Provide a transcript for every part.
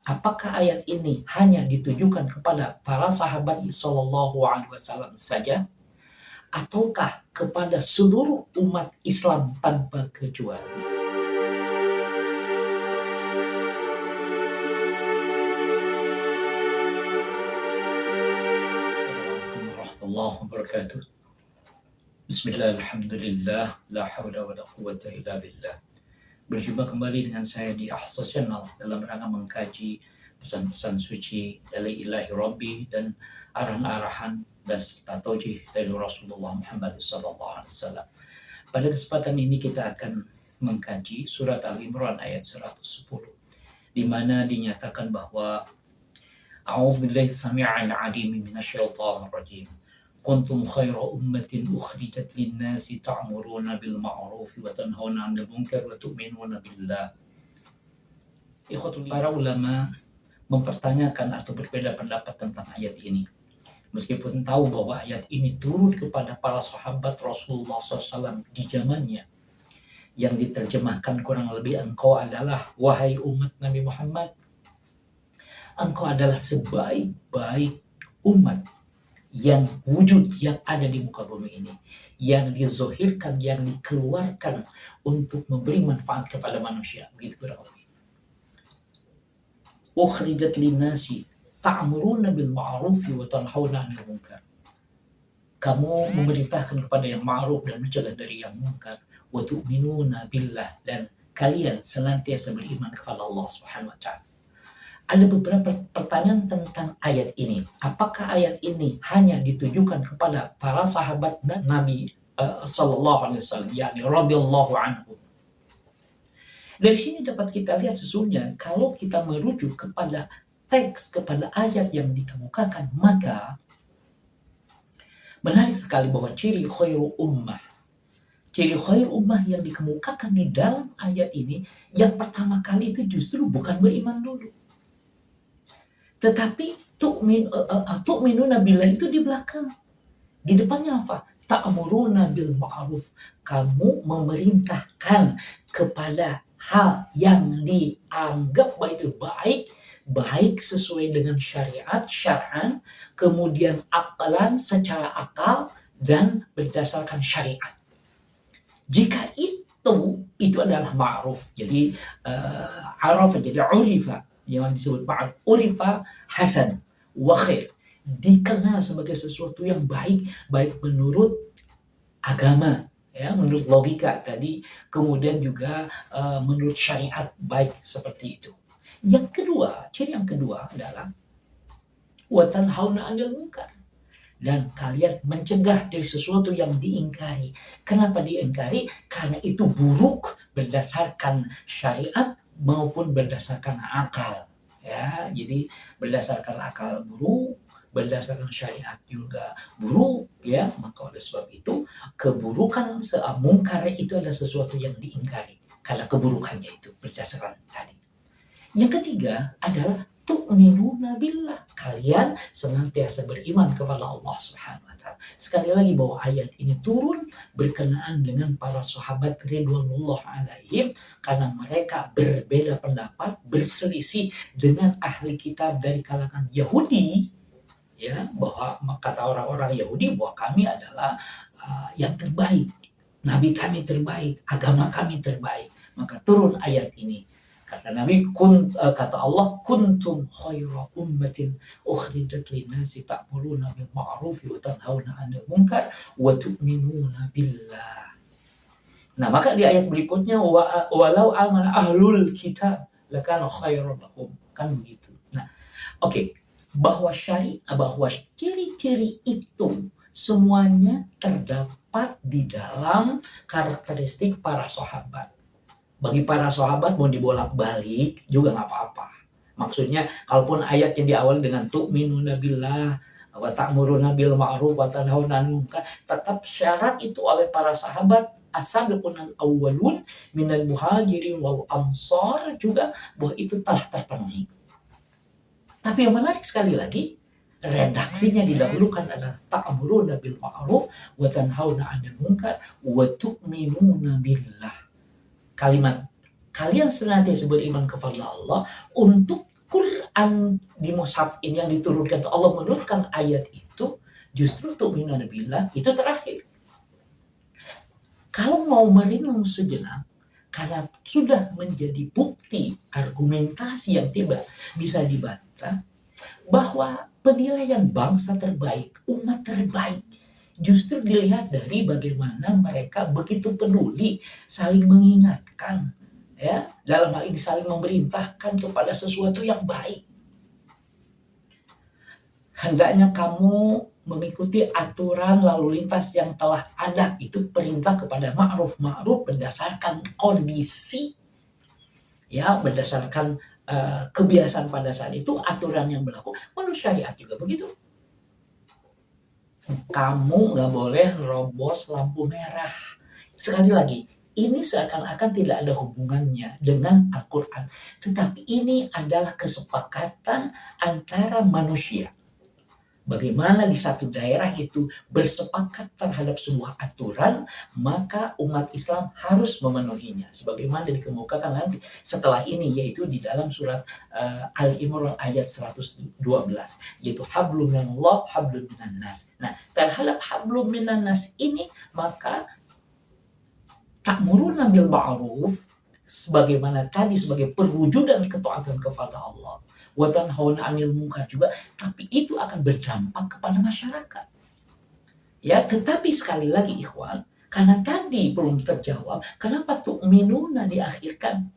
apakah ayat ini hanya ditujukan kepada para sahabat Shallallahu Alaihi Wasallam saja, ataukah kepada seluruh umat Islam tanpa kecuali? Assalamualaikum warahmatullahi wabarakatuh. Bismillah, alhamdulillah, la hawla wa la quwwata illa billah. Berjumpa kembali dengan saya di Ahsas Channel dalam rangka mengkaji pesan-pesan suci dari ilahi Rabbi dan arahan-arahan dan serta taujih dari Rasulullah Muhammad SAW. Pada kesempatan ini kita akan mengkaji surat Al-Imran ayat 110, di mana dinyatakan bahwa A'udzubillahi samii'il 'aliim minasyaitonir rajim. Kuntum khaira ummatin ukhrijat lin-nasi ta'muruna bil ma'ruf wa tanhauna 'anil munkar wa tu'minuna billah. Para ulama mempertanyakan atau berbeda pendapat tentang ayat ini. Meskipun tahu bahwa ayat ini turun kepada para sahabat Rasulullah SAW di zamannya, yang diterjemahkan kurang lebih, engkau adalah, wahai umat Nabi Muhammad, engkau adalah sebaik-baik umat yang wujud yang ada di muka bumi ini, yang dizohirkan, yang dikeluarkan untuk memberi manfaat kepada manusia. Begitu kurang lebih. Ukhrijat linnasi ta'muruna bil ma'rufi wa tanhauna 'anil munkar. Kamu memerintahkan kepada yang ma'ruf dan mencegah dari yang munkar. Wa tu'minuna billah, dan kalian senantiasa beriman kepada Allah Subhanahu wa taala. Ada beberapa pertanyaan tentang ayat ini. Apakah ayat ini hanya ditujukan kepada para sahabat Nabi Sallallahu Alaihi Wasallam, yakni radhiyallahu anhu? Dari sini dapat kita lihat sesungguhnya kalau kita merujuk kepada teks, kepada ayat yang dikemukakan, maka menarik sekali bahwa ciri khairu ummah yang dikemukakan di dalam ayat ini, yang pertama kali itu justru bukan beriman dulu, tetapi tu'minuna billah itu di belakang. Di depannya apa? Ta'muruna bil ma'ruf. Kamu memerintahkan kepada hal yang dianggap baik sesuai dengan syar'an, kemudian akalan, secara akal, dan berdasarkan syariat. Jika itu adalah ma'ruf, jadi arafa, jadi urifa, yang disebut ma'ruf, urifa hasan wa khair, dikenal sebagai sesuatu yang baik menurut agama, ya, menurut logika tadi, kemudian juga menurut syariat baik seperti itu. Yang kedua, ciri yang kedua adalah wa tanhauna 'anil munkar, dan kalian mencegah dari sesuatu yang diingkari. Kenapa diingkari? Karena itu buruk berdasarkan syariat maupun berdasarkan akal, ya. Jadi berdasarkan akal buruk, berdasarkan syariat juga buruk, ya. Maka oleh sebab itu keburukan mungkar itu adalah sesuatu yang diingkari karena keburukannya itu berdasarkan tadi. Yang ketiga adalah tu'minuna billah, kalian senantiasa beriman kepada Allah Subhanahu wa taala. Sekali lagi bahwa ayat ini turun berkenaan dengan para sahabat ridwanullah alaihim, karena mereka berbeda pendapat, berselisih dengan ahli kitab dari kalangan Yahudi, ya, bahwa kata orang-orang Yahudi bahwa kami adalah yang terbaik, nabi kami terbaik, agama kami terbaik. Maka turun ayat ini. Kata Nabi, kata Allah, kuntum khaira ummatin ukhrijat linnasi ta'muruna bil ma'ruf wa tanhauna 'anil munkar wa tu'minuna billah. Nah, maka di ayat berikutnya, walau amana ahlul kitab lakana khairan lahum, kan begitu. Nah, oke, bahwa ciri-ciri itu semuanya terdapat di dalam karakteristik para sahabat. Bagi para sahabat mau dibolak-balik juga nggak apa-apa. Maksudnya, kalaupun ayatnya diawali dengan tu'minuna billah wa ta'muruna bil ma'ruf wa tanhauna 'anil munkar, tetap syarat itu oleh para sahabat as-sabiqunal awwalun minal muhajirin wal ansar juga bahwa itu telah terpenuhi. Tapi yang menarik sekali lagi, redaksinya didahulukan adalah ta'muruna bil ma'ruf wa tanhauna 'anil munkar wa tu'minuna billah. Kalimat kalian senantiasa beriman kepada Allah untuk Quran Quran di mushaf ini yang diturunkan, Allah menurunkan ayat itu justru tu'minuna billah itu terakhir. Kalau mau merenung sejenak, karena sudah menjadi bukti argumentasi yang tidak bisa dibantah bahwa penilaian bangsa terbaik, umat terbaik justru dilihat dari bagaimana mereka begitu peduli saling mengingatkan, ya, dalam hal ini saling memerintahkan kepada sesuatu yang baik. Hendaknya kamu mengikuti aturan lalu lintas yang telah ada, itu perintah kepada ma'ruf berdasarkan kondisi, ya, berdasarkan kebiasaan pada saat itu, aturan yang berlaku. Menurut syariat juga begitu. Kamu nggak boleh nerobos lampu merah. Sekali lagi, ini seakan-akan tidak ada hubungannya dengan Al-Quran. Tetapi ini adalah kesepakatan antara manusia. Bagaimana di satu daerah itu bersepakat terhadap sebuah aturan, maka umat Islam harus memenuhinya. Sebagaimana dikemukakan nanti setelah ini, yaitu di dalam surat Ali Imran ayat 112, yaitu hablum minallah, hablum minan nas. Nah, terhadap hablum minan nas ini, maka ta'muruna bil ma'ruf, sebagaimana tadi sebagai perwujudan ketaatan kepada Allah, wa tanhauna 'anil munkar juga, tapi itu akan berdampak kepada masyarakat. Ya, tetapi sekali lagi ikhwan, karena tadi belum terjawab, kenapa tu'minuna diakhirkan?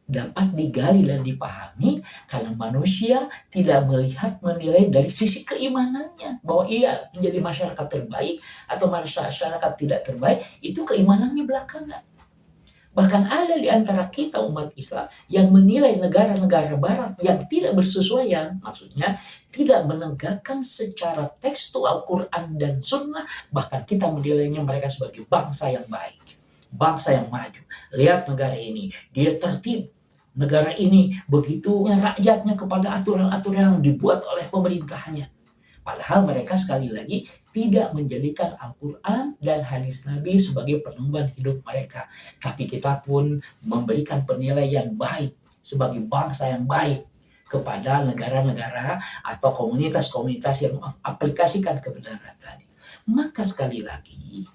Dapat digali dan dipahami karena manusia tidak menilai dari sisi keimanannya, bahwa ia menjadi masyarakat terbaik atau masyarakat tidak terbaik, itu keimanannya belakangan. Bahkan ada di antara kita umat Islam yang menilai negara-negara barat yang tidak bersesuaian, maksudnya tidak menegakkan secara tekstual Quran dan Sunnah, bahkan kita menilainya mereka sebagai bangsa yang baik, bangsa yang maju. Lihat negara ini, dia tertib. Negara ini begitu rakyatnya kepada aturan-aturan yang dibuat oleh pemerintahnya. Padahal mereka sekali lagi tidak menjadikan Al-Quran dan hadis Nabi sebagai pengemban hidup mereka. Tapi kita pun memberikan penilaian baik sebagai bangsa yang baik kepada negara-negara atau komunitas-komunitas yang mengaplikasikan kebenaran tadi. Maka sekali lagi,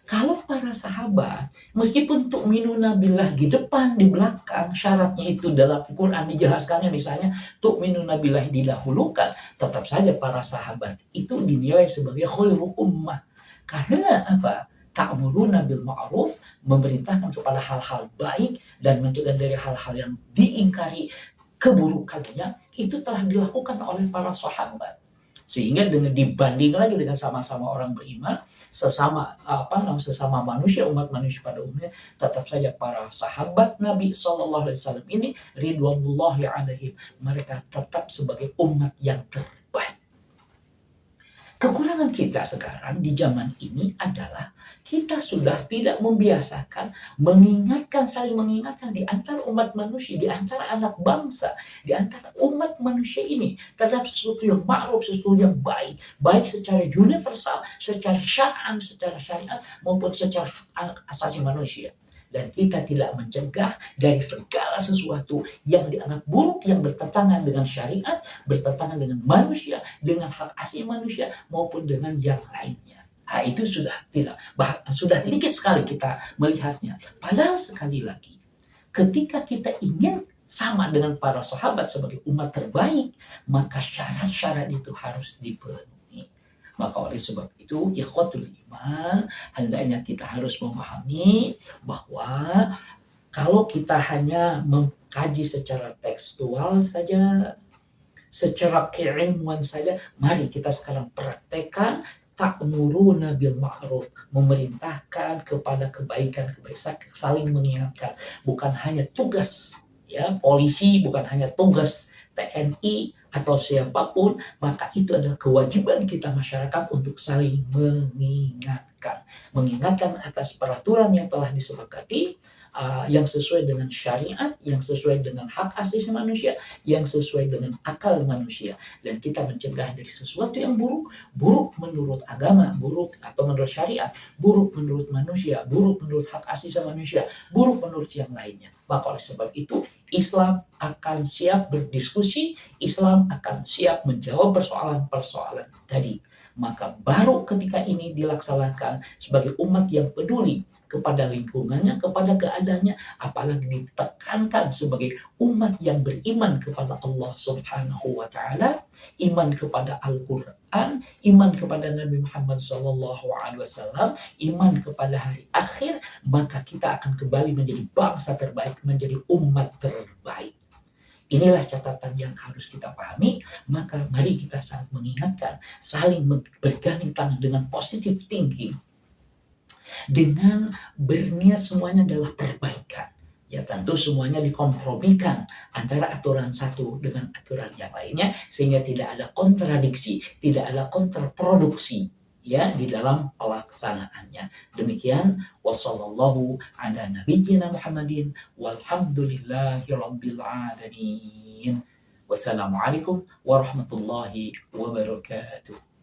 kalau para sahabat, meskipun tu'minuna billah di depan, di belakang, syaratnya itu dalam Quran dijelaskannya, misalnya tu'minuna billah didahulukan, tetap saja para sahabat itu dinilai sebagai khairul ummah. Karena apa? Ta'muruna bil ma'ruf, memerintahkan kepada hal-hal baik dan mencegah dari hal-hal yang diingkari keburukannya, itu telah dilakukan oleh para sahabat. Sehingga dengan dibanding lagi dengan sama-sama orang beriman, sesama manusia, umat manusia pada umumnya, tetap saja para sahabat Nabi SAW ini ridwanullahi alaihim, mereka tetap sebagai umat yang terbaik. Kekurangan kita sekarang di zaman ini adalah kita sudah tidak membiasakan saling mengingatkan di antara umat manusia, di antara anak bangsa, di antara umat manusia ini terhadap sesuatu yang ma'ruf, sesuatu yang baik, baik secara universal, secara syar'an, secara syariat maupun secara asasi manusia. Dan kita tidak mencegah dari segala sesuatu yang dianggap buruk, yang bertentangan dengan syariat, bertentangan dengan manusia, dengan hak asasi manusia maupun dengan yang lainnya. Nah, itu sudah sedikit sekali kita melihatnya. Padahal sekali lagi, ketika kita ingin sama dengan para sahabat sebagai umat terbaik, maka syarat-syarat itu harus dipenuhi. Maka oleh sebab itu, ikhwatul iman, hendaknya kita harus memahami bahwa kalau kita hanya mengkaji secara tekstual saja, secara keilmuan saja, mari kita sekarang praktekkan ta'muruna bil ma'ruf, memerintahkan kepada kebaikan, saling mengingatkan. Bukan hanya tugas polisi, bukan hanya tugas TNI atau siapapun, maka itu adalah kewajiban kita masyarakat untuk saling mengingatkan atas peraturan yang telah disepakati, yang sesuai dengan syariat, yang sesuai dengan hak asasi manusia, yang sesuai dengan akal manusia. Dan kita mencegah dari sesuatu yang buruk, buruk menurut agama, buruk atau menurut syariat, buruk menurut manusia, buruk menurut hak asasi manusia, buruk menurut yang lainnya. Maka oleh sebab itu, Islam akan siap berdiskusi, Islam akan siap menjawab persoalan-persoalan tadi. Maka baru ketika ini dilaksanakan sebagai umat yang peduli kepada lingkungannya, kepada keadaannya, apalagi ditekankan sebagai umat yang beriman kepada Allah Subhanahu wa taala, iman kepada Al-Qur'an, iman kepada Nabi Muhammad SAW, iman kepada hari akhir, maka kita akan kembali menjadi bangsa terbaik, menjadi umat terbaik. Inilah catatan yang harus kita pahami. Maka mari kita saling mengingatkan, saling bergandeng tangan dengan positive thinking, dengan berniat semuanya adalah perbaikan. Ya tentu semuanya dikompromikan antara aturan satu dengan aturan yang lainnya, sehingga tidak ada kontradiksi, tidak ada kontraproduksi ya di dalam pelaksanaannya. Demikian, wassallallahu ala nabiyyina Muhammadin walhamdulillahi rabbil alamin. Wassalamualaikum warahmatullahi wabarakatuh.